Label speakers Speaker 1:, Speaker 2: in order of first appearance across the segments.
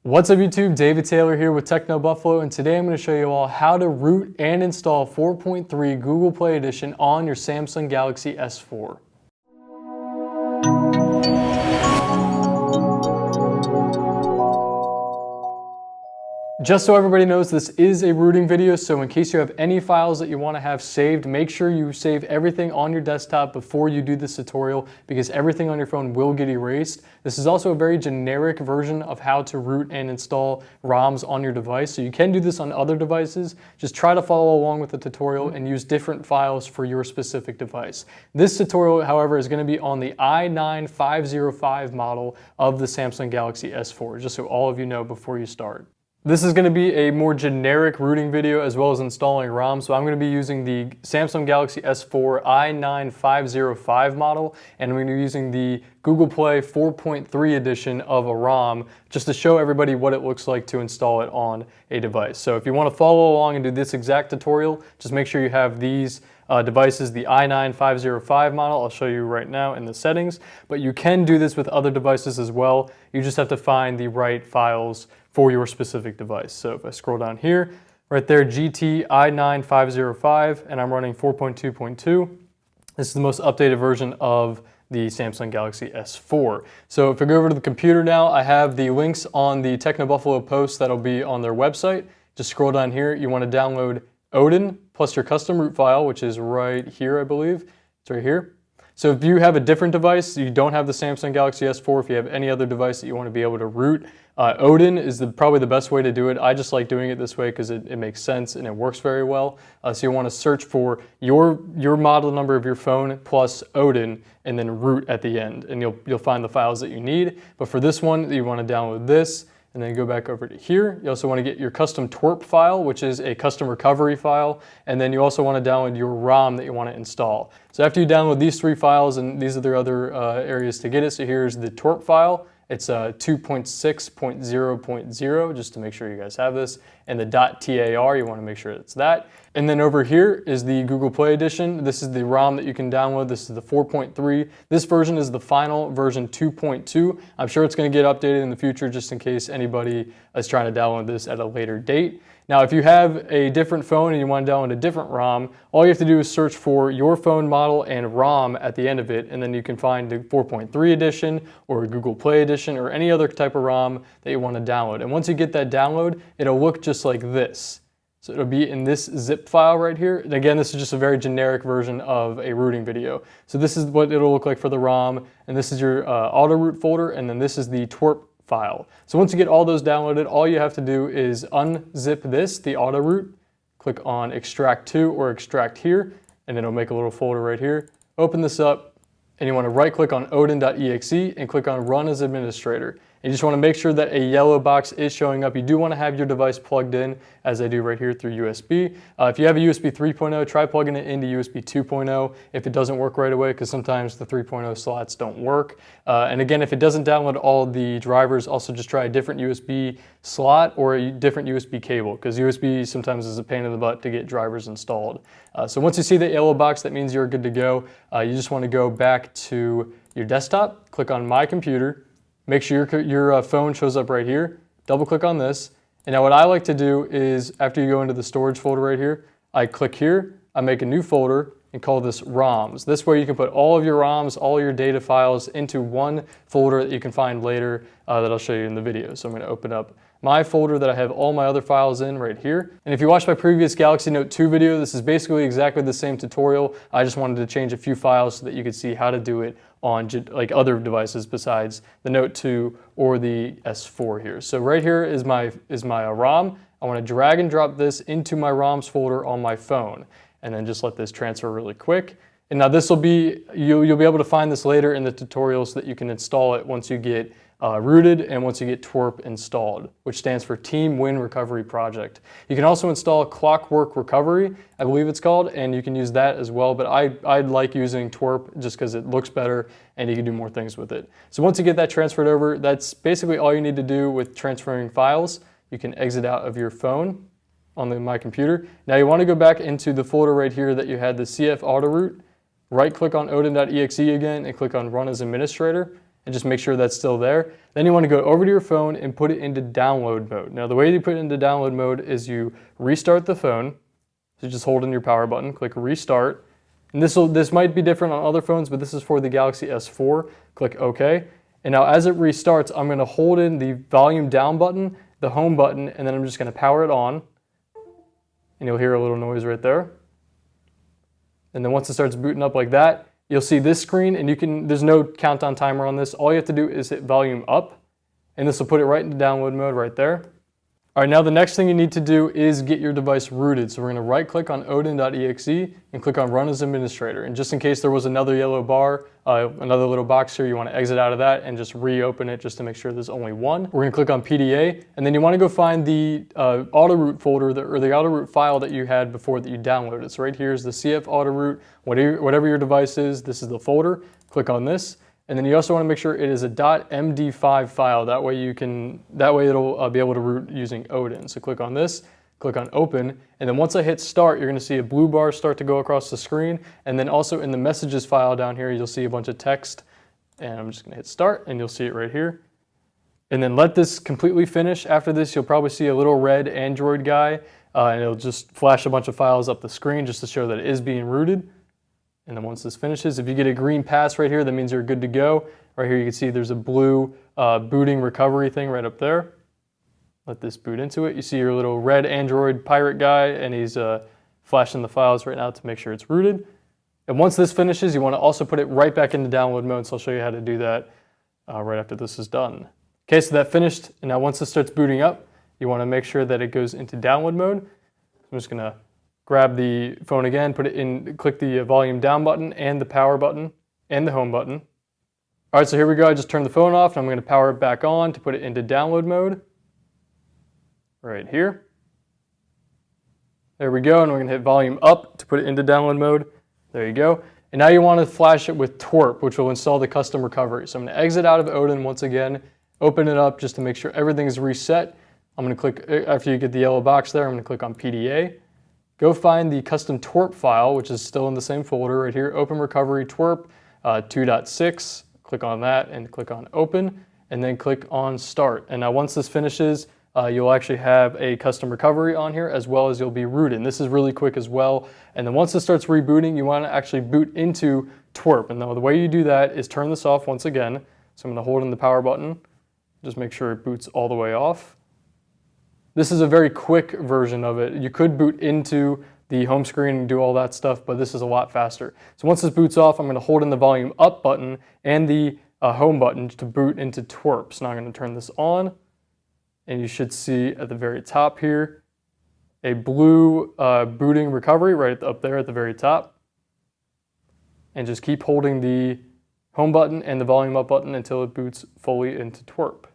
Speaker 1: What's up YouTube, David Taylor here with Techno Buffalo, and today I'm going to show you all how to root and install 4.3 Google Play Edition on your Samsung Galaxy S4. Just so everybody knows, this is a rooting video, so in case you have any files that you want to have saved, make sure you save everything on your desktop before you do this tutorial, because everything on your phone will get erased. This is also a very generic version of how to root and install ROMs on your device, so you can do this on other devices. Just try to follow along with the tutorial and use different files for your specific device. This tutorial, however, is going to be on the i9-505 model of the Samsung Galaxy S4, just so all of you know before you start. This is going to be a more generic rooting video as well as installing ROM, so I'm going to be using the Samsung Galaxy S4 i9-505 model, and I'm going to be using the Google Play 4.3 edition of a ROM just to show everybody what it looks like to install it on a device. So if you want to follow along and do this exact tutorial, just make sure you have these devices, the i9-505 model. I'll show you right now in the settings, but you can do this with other devices as well. You just have to find the right files for your specific device. So if I scroll down here, right there, GT i9-505, and I'm running 4.2.2. This is the most updated version of the Samsung Galaxy S4. So if I go over to the computer now, I have the links on the Techno Buffalo post that'll be on their website. Just scroll down here. You want to download Odin plus your custom root file, which is right here, I believe. It's right here. So if you have a different device, you don't have the Samsung Galaxy S4, if you have any other device that you want to be able to root, Odin is probably the best way to do it. I just like doing it this way because it makes sense and it works very well. So you want to search for your model number of your phone plus Odin and then root at the end, and you'll find the files that you need. But for this one, you want to download this and then go back over to here. You also want to get your custom twerp file, which is a custom recovery file, and then you also want to download your ROM that you want to install. So after you download these three files, and these are the other areas to get it, so here's the twerp file. It's 2.6.0.0, just to make sure you guys have this. And the .tar, you want to make sure it's that. And then over here is the Google Play Edition. This is the ROM that you can download. This is the 4.3. This version is the final version 2.2. I'm sure it's going to get updated in the future just in case anybody is trying to download this at a later date. Now, if you have a different phone and you want to download a different ROM, all you have to do is search for your phone model and ROM at the end of it, and then you can find the 4.3 edition or Google Play Edition or any other type of ROM that you want to download. And once you get that download, it'll look just like this. So it'll be in this zip file right here. And again, this is just a very generic version of a rooting video. So this is what it'll look like for the ROM, and this is your auto root folder, and then this is the twerp file. So once you get all those downloaded, all you have to do is unzip this, the auto root, click on extract to or extract here, and then it'll make a little folder right here. Open this up, and you want to right click on odin.exe and click on run as administrator. You just want to make sure that a yellow box is showing up. You do want to have your device plugged in, as I do right here through USB. If you have a USB 3.0, try plugging it into USB 2.0 if it doesn't work right away, because sometimes the 3.0 slots don't work. And again, if it doesn't download all the drivers, also just try a different USB slot or a different USB cable, because USB sometimes is a pain in the butt to get drivers installed. So once you see the yellow box, that means you're good to go. You just want to go back to your desktop, click on My Computer. Make sure your phone shows up right here. Double click on this. And now what I like to do is, after you go into the storage folder right here, I click here, I make a new folder and call this ROMs. This way you can put all of your ROMs, all your data files into one folder that you can find later that I'll show you in the video. So I'm going to open up my folder that I have all my other files in right here. And if you watched my previous Galaxy Note 2 video, this is basically exactly the same tutorial. I just wanted to change a few files so that you could see how to do it on like other devices besides the Note 2 or the S4 here. So right here is my ROM. I want to drag and drop this into my ROMs folder on my phone, and then just let this transfer really quick. And now this will be, you'll be able to find this later in the tutorial so that you can install it once you get rooted and once you get twerp installed, which stands for Team Win Recovery Project. You can also install Clockwork Recovery, I believe it's called, and you can use that as well, but I like using twerp just because it looks better and you can do more things with it. So once you get that transferred over, that's basically all you need to do with transferring files. You can exit out of your phone on my computer. Now you want to go back into the folder right here that you had the CF auto root, right click on odin.exe again and click on run as administrator. and just make sure that's still there. Then you want to go over to your phone and put it into download mode. Now the way you put it into download mode is you restart the phone. So just hold in your power button, click restart. And this might be different on other phones, but this is for the Galaxy S4. Click OK. And now as it restarts, I'm going to hold in the volume down button, the home button, and then I'm just going to power it on. And you'll hear a little noise right there. And then once it starts booting up like that, you'll see this screen, and there's no countdown timer on this. All you have to do is hit volume up, and this will put it right into download mode right there. All right, now the next thing you need to do is get your device rooted. So we're gonna right click on Odin.exe and click on Run as Administrator. And just in case there was another yellow bar, another little box here, you wanna exit out of that and just reopen it just to make sure there's only one. We're gonna click on PDA, and then you wanna go find the auto root folder or the auto root file that you had before that you downloaded. So right here is the CF auto root, whatever your device is, this is the folder. Click on this. And then you also want to make sure it is a .md5 file. That way it'll be able to root using Odin. So click on this, click on open, and then once I hit start, you're going to see a blue bar start to go across the screen. And then also in the messages file down here, you'll see a bunch of text. And I'm just going to hit start, and you'll see it right here. And then let this completely finish. After this, you'll probably see a little red Android guy, and it'll just flash a bunch of files up the screen just to show that it is being rooted. And then once this finishes, if you get a green pass right here, that means you're good to go. Right here you can see there's a blue booting recovery thing right up there. Let this boot into it. You see your little red Android pirate guy, and he's flashing the files right now to make sure it's rooted. And once this finishes, you want to also put it right back into download mode, so I'll show you how to do that right after this is done. Okay, so that finished, and now once this starts booting up, you want to make sure that it goes into download mode. I'm just going to grab the phone again, put it in, click the volume down button and the power button and the home button. All right, so here we go. I just turned the phone off, and I'm going to power it back on to put it into download mode. Right here. There we go, and we're going to hit volume up to put it into download mode. There you go. And now you want to flash it with twerp, which will install the custom recovery. So I'm going to exit out of Odin once again, open it up just to make sure everything's reset. I'm going to click, after you get the yellow box there, I'm going to click on PDA. Go find the custom twerp file, which is still in the same folder right here, Open Recovery Twerp 2.6. Click on that and click on Open, and then click on Start. And now once this finishes, you'll actually have a custom recovery on here, as well as you'll be rooted. And this is really quick as well. And then once it starts rebooting, you want to actually boot into twerp. And now the way you do that is turn this off once again. So I'm going to hold in the power button. Just make sure it boots all the way off. This is a very quick version of it. You could boot into the home screen and do all that stuff, but this is a lot faster. So once this boots off, I'm going to hold in the volume up button and the home button to boot into twerp. So now I'm going to turn this on, and you should see at the very top here a blue booting recovery right up there at the very top. And just keep holding the home button and the volume up button until it boots fully into twerp.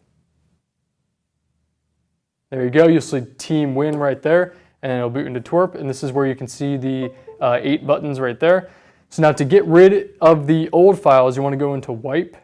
Speaker 1: There you go, you'll see Team Win right there, and it'll boot into twerp, and this is where you can see the 8 buttons right there. So now to get rid of the old files, you want to go into Wipe,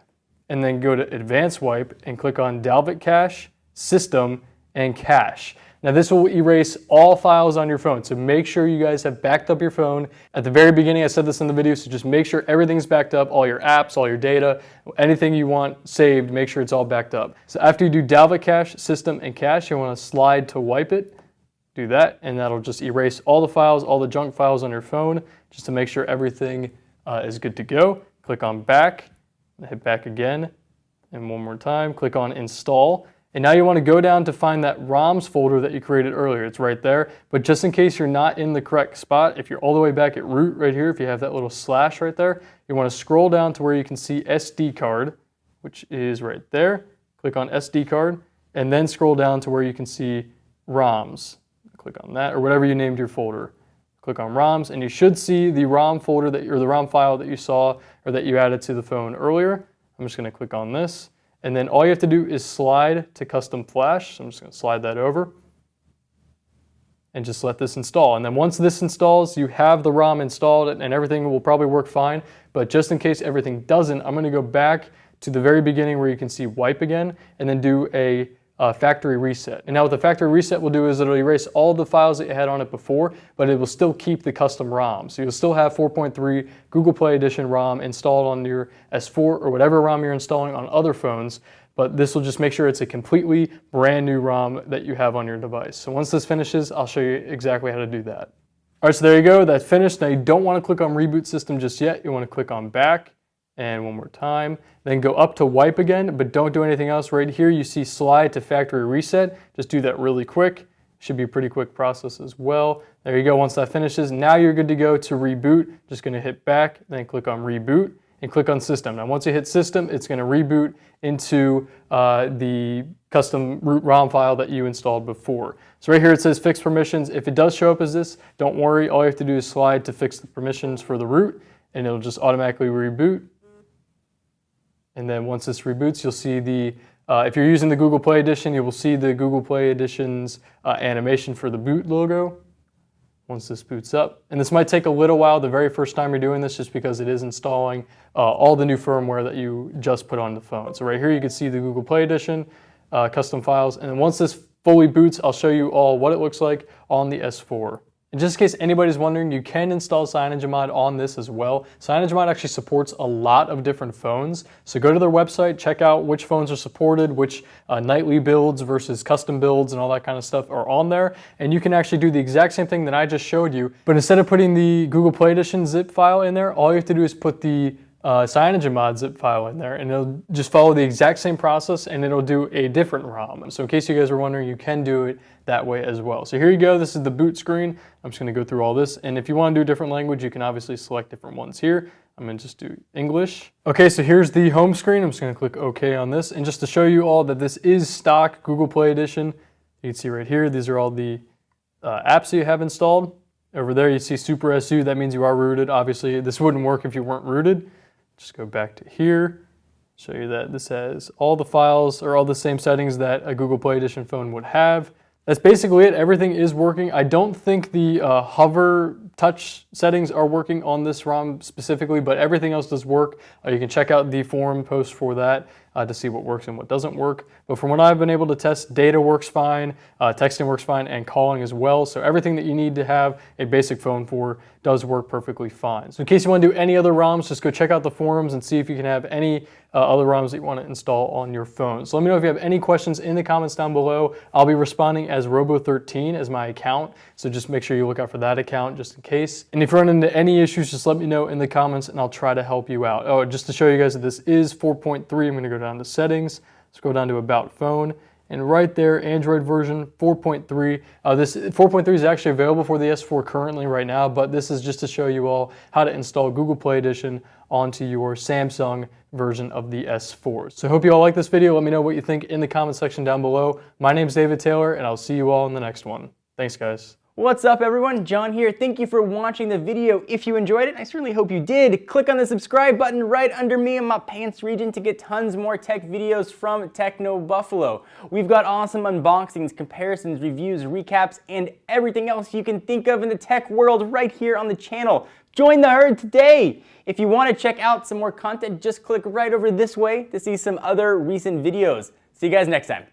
Speaker 1: and then go to Advanced Wipe, and click on Dalvik Cache, System, and Cache. Now this will erase all files on your phone, so make sure you guys have backed up your phone. At the very beginning I said this in the video, so just make sure everything's backed up, all your apps, all your data, anything you want saved, make sure it's all backed up. So after you do Dalvik Cache, System, and Cache, you want to slide to wipe it. Do that, and that'll just erase all the files, all the junk files on your phone, just to make sure everything is good to go. Click on Back, hit Back again, and one more time, click on Install. And now you want to go down to find that ROMs folder that you created earlier. It's right there. But just in case you're not in the correct spot, if you're all the way back at root right here, if you have that little slash right there, you want to scroll down to where you can see SD card, which is right there. Click on SD card, and then scroll down to where you can see ROMs. Click on that, or whatever you named your folder. Click on ROMs, and you should see the ROM folder or the ROM file that you saw or that you added to the phone earlier. I'm just going to click on this. And then all you have to do is slide to custom flash. So I'm just going to slide that over and just let this install. And then once this installs, you have the ROM installed and everything will probably work fine. But just in case everything doesn't, I'm going to go back to the very beginning where you can see wipe again and then do a factory reset. And now what the factory reset will do is it'll erase all the files that you had on it before, but it will still keep the custom ROM. So you'll still have 4.3 Google Play Edition ROM installed on your S4 or whatever ROM you're installing on other phones, but this will just make sure it's a completely brand new ROM that you have on your device. So once this finishes, I'll show you exactly how to do that. All right, so there you go, that's finished. Now you don't want to click on reboot system just yet. You want to click on back, and one more time. Then go up to wipe again, but don't do anything else. Right here you see slide to factory reset. Just do that really quick. Should be a pretty quick process as well. There you go, once that finishes, now you're good to go to reboot. Just gonna hit back, then click on reboot, and click on system. Now once you hit system, it's gonna reboot into the custom root ROM file that you installed before. So right here it says fix permissions. If it does show up as this, don't worry. All you have to do is slide to fix the permissions for the root, and it'll just automatically reboot. And then once this reboots, you'll see the, if you're using the Google Play Edition, you will see the Google Play Edition's animation for the boot logo once this boots up. And this might take a little while the very first time you're doing this, just because it is installing all the new firmware that you just put on the phone. So right here you can see the Google Play Edition custom files. And then once this fully boots, I'll show you all what it looks like on the S4. And just in case anybody's wondering, you can install CyanogenMod on this as well. CyanogenMod actually supports a lot of different phones. So go to their website, check out which phones are supported, which nightly builds versus custom builds and all that kind of stuff are on there. And you can actually do the exact same thing that I just showed you. But instead of putting the Google Play Edition zip file in there, all you have to do is put the CyanogenMod zip file in there, and it'll just follow the exact same process, and it'll do a different ROM. So in case you guys were wondering, you can do it that way as well. So here you go, this is the boot screen. I'm just gonna go through all this, and if you wanna do a different language, you can obviously select different ones here. I'm gonna just do English. Okay, so here's the home screen. I'm just gonna click OK on this, and just to show you all that this is stock Google Play Edition, you can see right here, these are all the apps that you have installed. Over there you see Super SU, that means you are rooted. Obviously, this wouldn't work if you weren't rooted. Just go back to here, show you that this has all the files or all the same settings that a Google Play Edition phone would have. That's basically it. Everything is working. I don't think the hover touch settings are working on this ROM specifically, but everything else does work. You can check out the forum post for that to see what works and what doesn't work. But from what I've been able to test, data works fine, texting works fine, and calling as well. So everything that you need to have a basic phone for does work perfectly fine. So in case you want to do any other ROMs, just go check out the forums and see if you can have any other ROMs that you want to install on your phone. So let me know if you have any questions in the comments down below. I'll be responding as Robo13 as my account. So just make sure you look out for that account just in case. And if you run into any issues, just let me know in the comments and I'll try to help you out. Oh, just to show you guys that this is 4.3, I'm going to go down to settings, scroll down to about phone, and right there, Android version 4.3. This 4.3 is actually available for the S4 currently right now, but this is just to show you all how to install Google Play Edition onto your Samsung version of the S4. So I hope you all like this video. Let me know what you think in the comment section down below. My name's David Taylor, and I'll see you all in the next one. Thanks, guys.
Speaker 2: What's up, everyone? John here. Thank you for watching the video. If you enjoyed it, I certainly hope you did. Click on the subscribe button right under me in my pants region to get tons more tech videos from Techno Buffalo. We've got awesome unboxings, comparisons, reviews, recaps, and everything else you can think of in the tech world right here on the channel. Join the herd today! If you want to check out some more content, just click right over this way to see some other recent videos. See you guys next time.